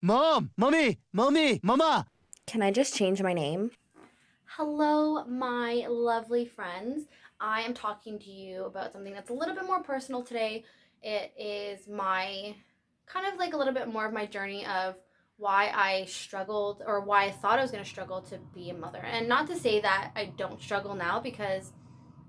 Mom! Mommy! Mommy! Mama! Can I just change my name? Hello, my lovely friends. I am talking to you about something that's a little bit more personal today. It is my kind of like a little bit more of my journey of why I struggled or why I thought I was going to struggle to be a mother. And not to say that I don't struggle now because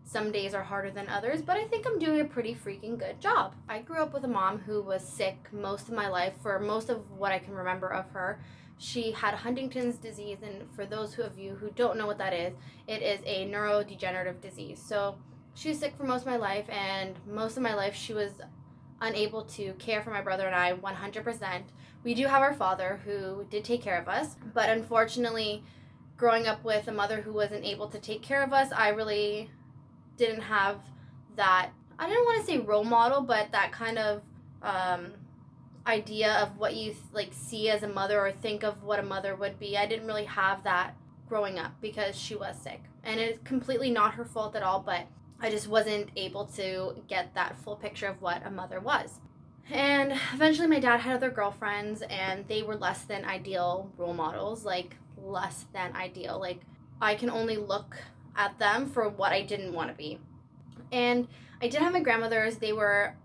some days are harder than others, but I think I'm doing a pretty freaking good job. I grew up with a mom who was sick most of my life, for most of what I can remember of her. She had Huntington's disease, and for those of you who don't know what that is, it is a neurodegenerative disease. So she was sick for most of my life, and most of my life she was unable to care for my brother and I 100%. We do have our father who did take care of us, but unfortunately, growing up with a mother who wasn't able to take care of us, I really didn't have that, I didn't want to say role model, but that kind of idea of what you like see as a mother or think of what a mother would be. I didn't really have that growing up because she was sick, and it's completely not her fault at all, but I just wasn't able to get that full picture of what a mother was. And eventually my dad had other girlfriends, and they were less than ideal role models, like less than ideal. Like I can only look at them for what I didn't want to be. And I did have my grandmothers. They were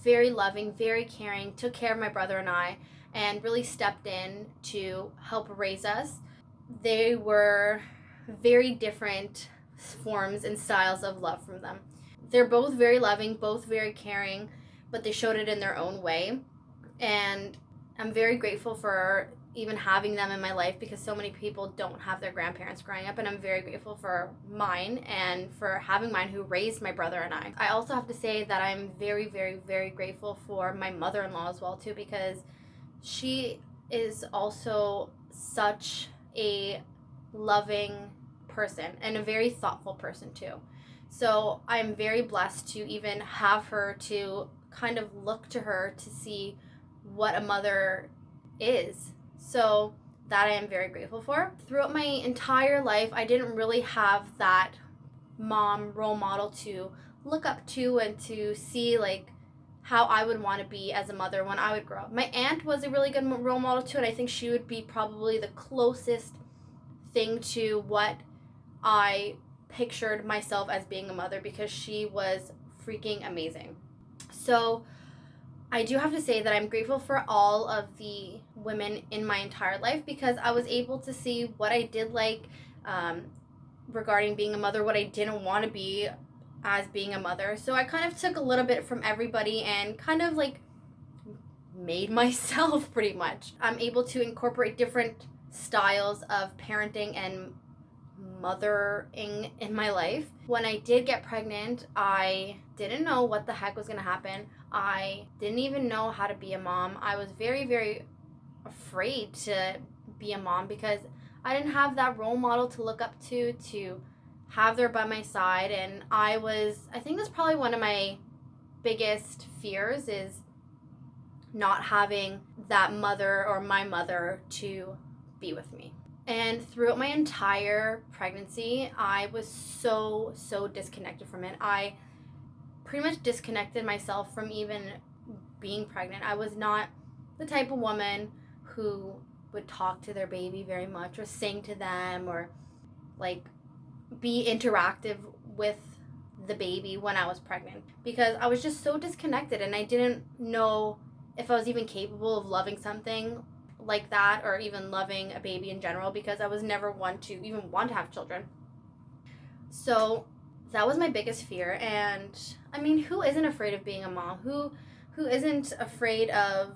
very loving, very caring, took care of my brother and I, and really stepped in to help raise us. They were very different forms and styles of love from them. They're both very loving, both very caring, but they showed it in their own way. And I'm very grateful for even having them in my life because so many people don't have their grandparents growing up, and I'm very grateful for mine and for having mine who raised my brother and I also have to say that I'm very, very, very grateful for my mother-in-law as well too, because she is also such a loving person and a very thoughtful person too. So I'm very blessed to even have her, to kind of look to her to see what a mother is. So that I am very grateful for. Throughout my entire life, I didn't really have that mom role model to look up to and to see like how I would want to be as a mother when I would grow up. My aunt was a really good role model too, and I think she would be probably the closest thing to what I pictured myself as being a mother, because she was freaking amazing. So I do have to say that I'm grateful for all of the women in my entire life, because I was able to see what I did like regarding being a mother, what I didn't want to be as being a mother. So I kind of took a little bit from everybody and kind of like made myself pretty much. I'm able to incorporate different styles of parenting and mothering in my life. When I did get pregnant, I didn't know what the heck was going to happen. I didn't even know how to be a mom. I was very, very afraid to be a mom because I didn't have that role model to look up to have there by my side. And I think that's probably one of my biggest fears, is not having that mother or my mother to be with me. And throughout my entire pregnancy, I was so disconnected from it. I pretty much disconnected myself from even being pregnant. I was not the type of woman who would talk to their baby very much or sing to them or like be interactive with the baby when I was pregnant, because I was just so disconnected and I didn't know if I was even capable of loving something like that, or even loving a baby in general, because I was never one to even want to have children. So that was my biggest fear. And I mean, who isn't afraid of being a mom? Who isn't afraid of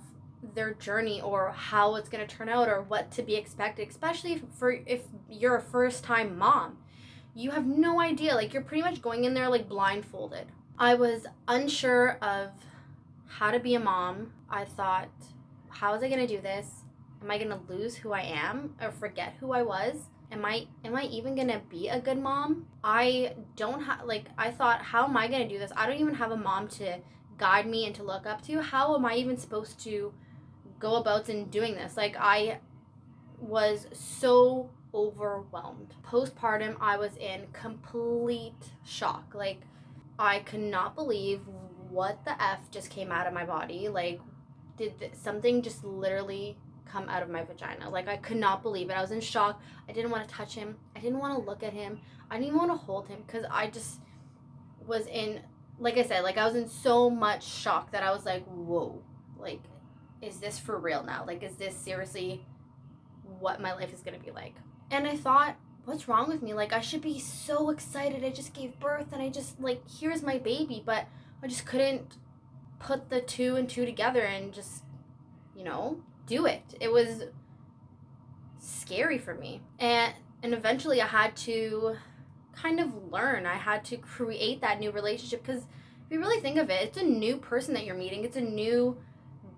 their journey or how it's going to turn out or what to be expected, especially if you're a first time mom. You have no idea. Like, you're pretty much going in there like blindfolded. I was unsure of how to be a mom. I thought, how is I going to do this? Am I going to lose who I am or forget who I was? Am I even going to be a good mom? I thought, how am I going to do this? I don't even have a mom to guide me and to look up to. How am I even supposed to go about in doing this? Like, I was so overwhelmed. Postpartum, I was in complete shock. Like, I could not believe what the F just came out of my body. Like, did something just literally come out of my vagina. Like, I could not believe it. I was in shock. I didn't want to touch him. I didn't want to look at him. I didn't even want to hold him because I just was in, like I said, like, I was in so much shock that I was like, whoa, like, is this for real now? Like, is this seriously what my life is going to be like? And I thought, what's wrong with me? Like, I should be so excited. I just gave birth and I just, like, here's my baby. But I just couldn't put the two and two together and just, do it. It was scary for me. And eventually I had to kind of learn. I had to create that new relationship because if you really think of it, it's a new person that you're meeting. It's a new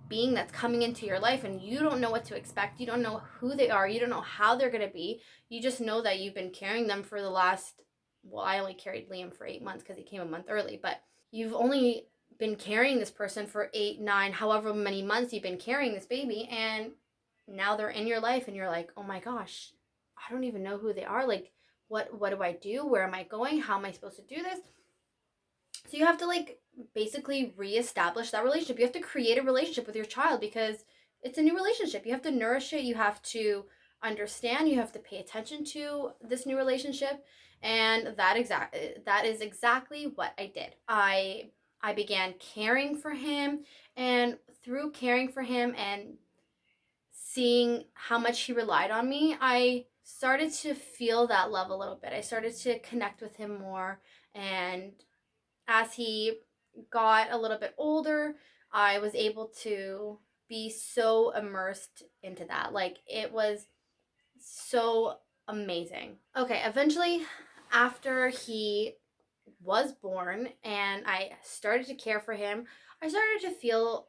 being that's coming into your life, and you don't know what to expect. You don't know who they are. You don't know how they're going to be. You just know that you've been carrying them for the last, well, I only carried Liam for 8 months because he came a month early, but you've only been carrying this person for 8, 9, however many months you've been carrying this baby, and now they're in your life and you're like, oh my gosh, I don't even know who they are. Like, what do I do? Where am I going? How am I supposed to do this? So you have to, like, basically reestablish that relationship. You have to create a relationship with your child because it's a new relationship. You have to nourish it. You have to understand. You have to pay attention to this new relationship. And that is exactly what I did. I began caring for him, and through caring for him and seeing how much he relied on me, I started to feel that love a little bit. I started to connect with him more, and as he got a little bit older, I was able to be so immersed into that. Like, it was so amazing. Okay, eventually, after he was born and I started to care for him, I started to feel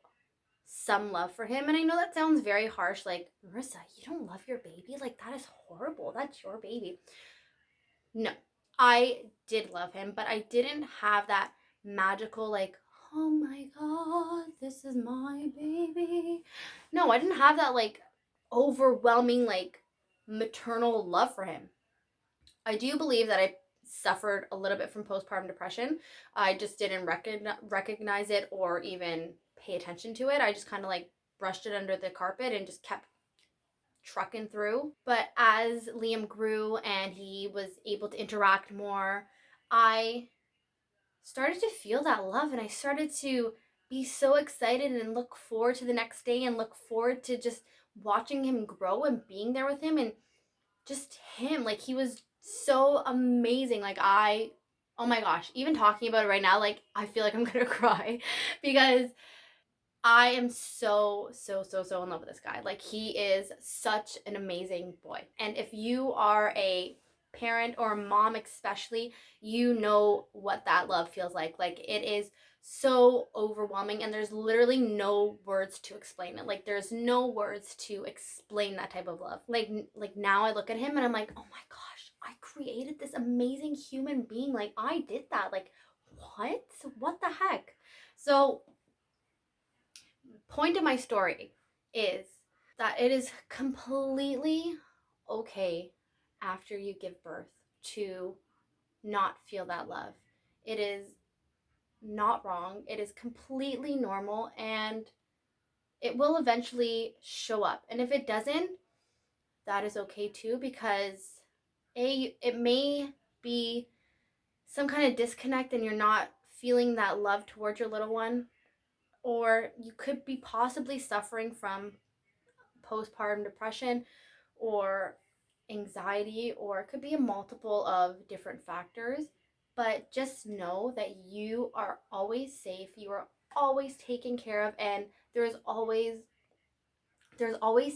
some love for him. And I know that sounds very harsh, like, Marissa, you don't love your baby? Like, that is horrible. That's your baby. No, I did love him, but I didn't have that magical, like, oh my God, this is my baby. No, I didn't have that, like, overwhelming, like, maternal love for him. I do believe that I suffered a little bit from postpartum depression. I just didn't recognize it or even pay attention to it. I just kind of, like, brushed it under the carpet and just kept trucking through. But as Liam grew and he was able to interact more, I started to feel that love, and I started to be so excited and look forward to the next day and look forward to just watching him grow and being there with him, and just him, like, he was so amazing. Like, oh my gosh, even talking about it right now, like, I feel like I'm gonna cry because I am so, so, so, so in love with this guy. Like, he is such an amazing boy. And if you are a parent or a mom especially, you know what that love feels like. Like, it is so overwhelming, and there's literally no words to explain it. Like, there's no words to explain that type of love. Like now I look at him and I'm like, oh my gosh, I created this amazing human being. Like, I did that. Like, what the heck? So point of my story is that it is completely okay after you give birth to not feel that love. It is not wrong. It is completely normal, and it will eventually show up. And if it doesn't, that is okay too, because it may be some kind of disconnect and you're not feeling that love towards your little one, or you could be possibly suffering from postpartum depression or anxiety, or it could be a multiple of different factors. But just know that you are always safe, you are always taken care of, and there's always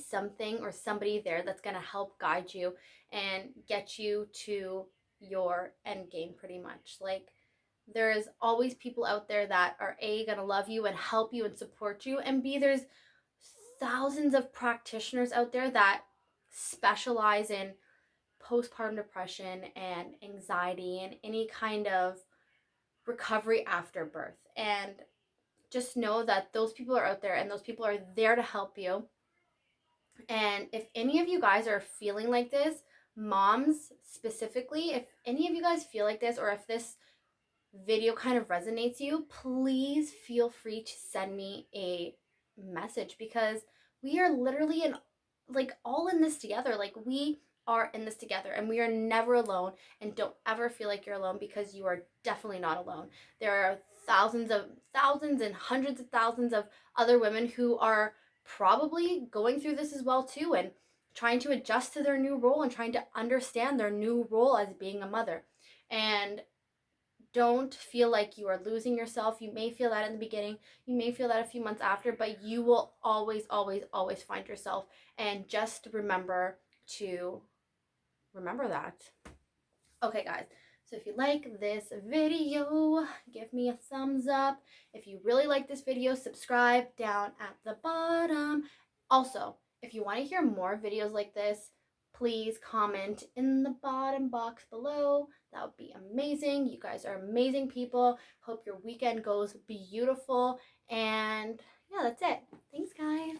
something or somebody there that's going to help guide you and get you to your end game, pretty much. Like, there's always people out there that are A, going to love you and help you and support you, and B, there's thousands of practitioners out there that specialize in postpartum depression and anxiety and any kind of recovery after birth. And just know that those people are out there, and those people are there to help you. And if any of you guys are feeling like this, moms specifically, if any of you guys feel like this, or if this video kind of resonates you, please feel free to send me a message, because we are literally in like all in this together. Like we are in this together and we are never alone, and don't ever feel like you're alone, because you are definitely not alone. There are thousands and hundreds of thousands of other women who are probably going through this as well too, and trying to adjust to their new role and trying to understand their new role as being a mother. And don't feel like you are losing yourself. You may feel that in the beginning, you may feel that a few months after, but you will always find yourself. And just to remember that. Okay, guys. So if you like this video, give me a thumbs up. If you really like this video, subscribe down at the bottom. Also, if you want to hear more videos like this, please comment in the bottom box below. That would be amazing. You guys are amazing people. Hope your weekend goes beautiful. And yeah, that's it. Thanks, guys.